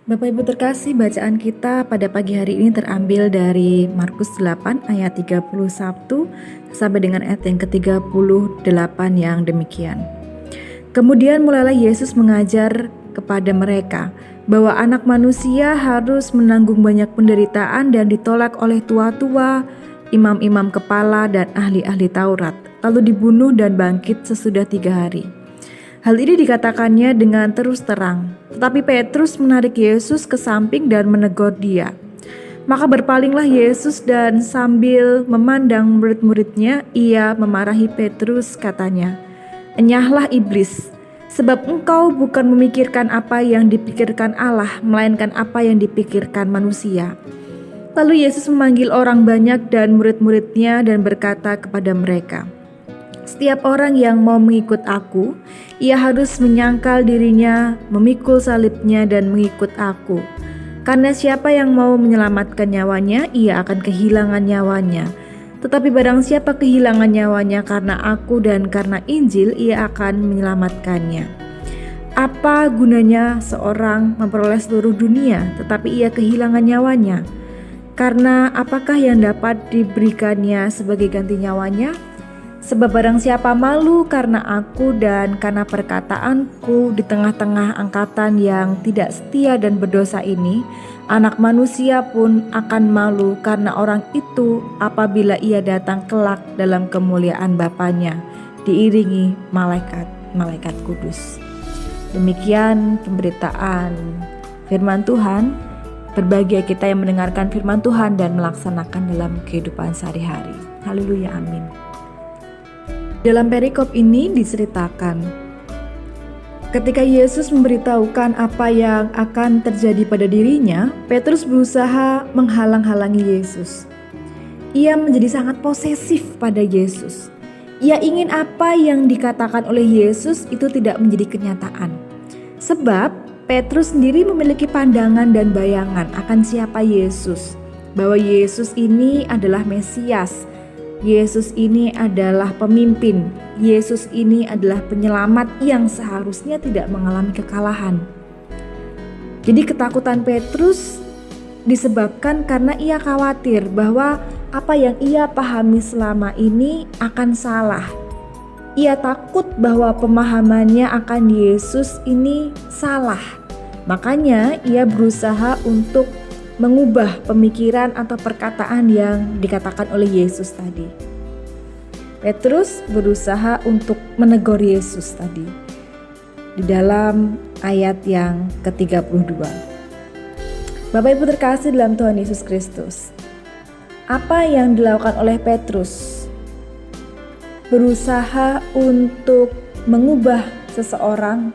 Bapak Ibu terkasih, bacaan kita pada pagi hari ini terambil dari Markus 8 ayat 31 sampai dengan ayat yang ke-38 yang demikian. Kemudian mulailah Yesus mengajar kepada mereka bahwa anak manusia harus menanggung banyak penderitaan dan ditolak oleh tua-tua, imam-imam kepala dan ahli-ahli Taurat, lalu dibunuh dan bangkit sesudah 3 hari. Hal ini dikatakannya dengan terus terang, tetapi Petrus menarik Yesus ke samping dan menegur dia. Maka berpalinglah Yesus dan sambil memandang murid-muridnya, ia memarahi Petrus, katanya, "Enyahlah iblis, sebab engkau bukan memikirkan apa yang dipikirkan Allah, melainkan apa yang dipikirkan manusia." Lalu Yesus memanggil orang banyak dan murid-muridnya dan berkata kepada mereka, "Setiap orang yang mau mengikut aku, ia harus menyangkal dirinya, memikul salibnya dan mengikut aku. Karena siapa yang mau menyelamatkan nyawanya, ia akan kehilangan nyawanya. Tetapi barang siapa kehilangan nyawanya karena aku dan karena Injil, ia akan menyelamatkannya. Apa gunanya seorang memperoleh seluruh dunia, tetapi ia kehilangan nyawanya? Karena apakah yang dapat diberikannya sebagai ganti nyawanya? Sebab barang siapa malu karena aku dan karena perkataanku di tengah-tengah angkatan yang tidak setia dan berdosa ini, anak manusia pun akan malu karena orang itu apabila ia datang kelak dalam kemuliaan Bapanya, diiringi malaikat-malaikat kudus." Demikian pemberitaan firman Tuhan. Berbahagia kita yang mendengarkan firman Tuhan dan melaksanakan dalam kehidupan sehari-hari. Haleluya, amin. Dalam perikop ini diceritakan ketika Yesus memberitahukan apa yang akan terjadi pada dirinya, Petrus berusaha menghalang-halangi Yesus. Ia menjadi sangat posesif pada Yesus. Ia ingin apa yang dikatakan oleh Yesus itu tidak menjadi kenyataan. Sebab Petrus sendiri memiliki pandangan dan bayangan akan siapa Yesus, bahwa Yesus ini adalah Mesias. Yesus ini adalah pemimpin. Yesus ini adalah penyelamat yang seharusnya tidak mengalami kekalahan. Jadi ketakutan Petrus disebabkan karena ia khawatir bahwa apa yang ia pahami selama ini akan salah. Ia takut bahwa pemahamannya akan Yesus ini salah. Makanya ia berusaha untuk mengubah pemikiran atau perkataan yang dikatakan oleh Yesus tadi. Petrus berusaha untuk menegur Yesus tadi di dalam ayat yang ke-32. Bapak Ibu terkasih dalam Tuhan Yesus Kristus, apa yang dilakukan oleh Petrus? Berusaha untuk mengubah seseorang,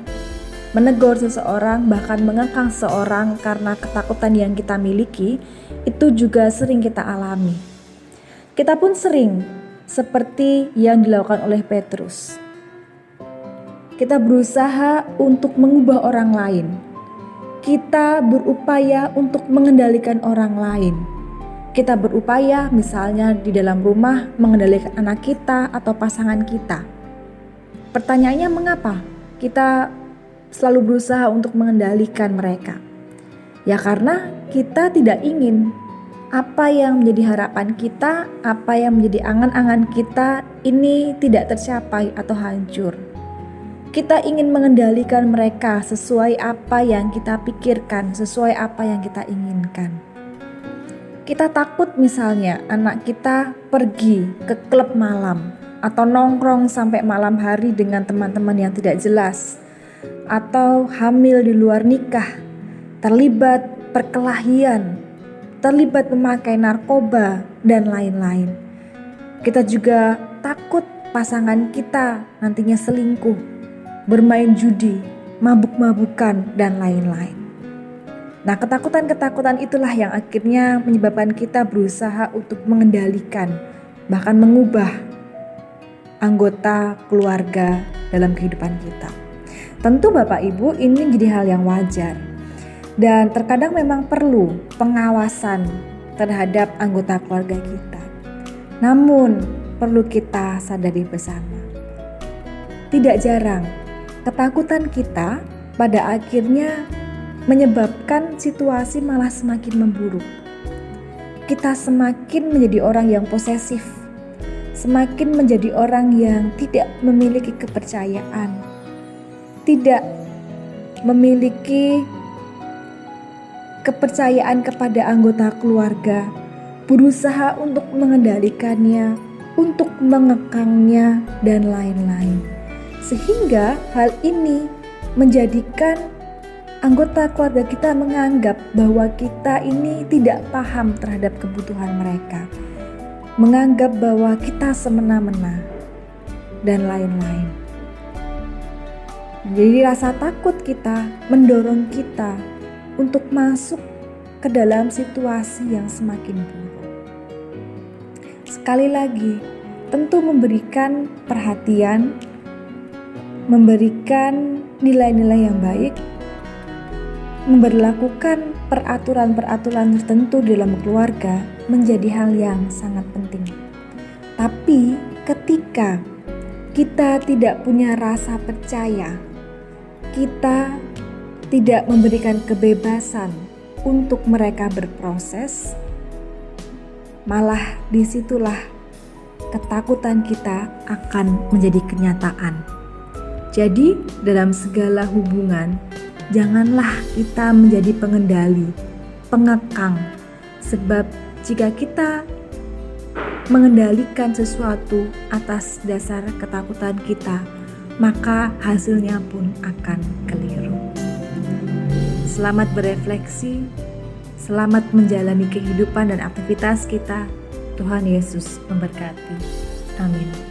menegur seseorang, bahkan mengekang seseorang karena ketakutan yang kita miliki, itu juga sering kita alami. Kita pun sering seperti yang dilakukan oleh Petrus. Kita berusaha untuk mengubah orang lain. Kita berupaya untuk mengendalikan orang lain. Kita berupaya misalnya di dalam rumah mengendalikan anak kita atau pasangan kita. Pertanyaannya, mengapa kita selalu berusaha untuk mengendalikan mereka? Ya karena kita tidak ingin apa yang menjadi harapan kita, apa yang menjadi angan-angan kita ini tidak tercapai atau hancur. Kita ingin mengendalikan mereka sesuai apa yang kita pikirkan, sesuai apa yang kita inginkan. Kita takut misalnya anak kita pergi ke klub malam atau nongkrong sampai malam hari dengan teman-teman yang tidak jelas, atau hamil di luar nikah, terlibat perkelahian, terlibat memakai narkoba, dan lain-lain. Kita juga takut pasangan kita nantinya selingkuh, bermain judi, mabuk-mabukan, dan lain-lain. Nah, ketakutan-ketakutan itulah yang akhirnya menyebabkan kita berusaha untuk mengendalikan, bahkan mengubah anggota keluarga dalam kehidupan kita. Tentu Bapak Ibu ini jadi hal yang wajar. Dan terkadang memang perlu pengawasan terhadap anggota keluarga kita. Namun perlu kita sadari bersama, tidak jarang ketakutan kita pada akhirnya menyebabkan situasi malah semakin memburuk. Kita semakin menjadi orang yang posesif, semakin menjadi orang yang tidak memiliki kepercayaan, tidak memiliki kepercayaan kepada anggota keluarga, berusaha untuk mengendalikannya, untuk mengekangnya, dan lain-lain. Sehingga hal ini menjadikan anggota keluarga kita menganggap bahwa kita ini tidak paham terhadap kebutuhan mereka, menganggap bahwa kita semena-mena, dan lain-lain. Jadi rasa takut kita mendorong kita untuk masuk ke dalam situasi yang semakin buruk. Sekali lagi, tentu memberikan perhatian, memberikan nilai-nilai yang baik, memberlakukan peraturan-peraturan tertentu dalam keluarga menjadi hal yang sangat penting. Tapi ketika kita tidak punya rasa percaya, kita tidak memberikan kebebasan untuk mereka berproses, malah disitulah ketakutan kita akan menjadi kenyataan. Jadi dalam segala hubungan, janganlah kita menjadi pengendali, pengekang, sebab jika kita mengendalikan sesuatu atas dasar ketakutan kita, maka hasilnya pun akan keliru. Selamat berefleksi, selamat menjalani kehidupan dan aktivitas kita. Tuhan Yesus memberkati. Amin.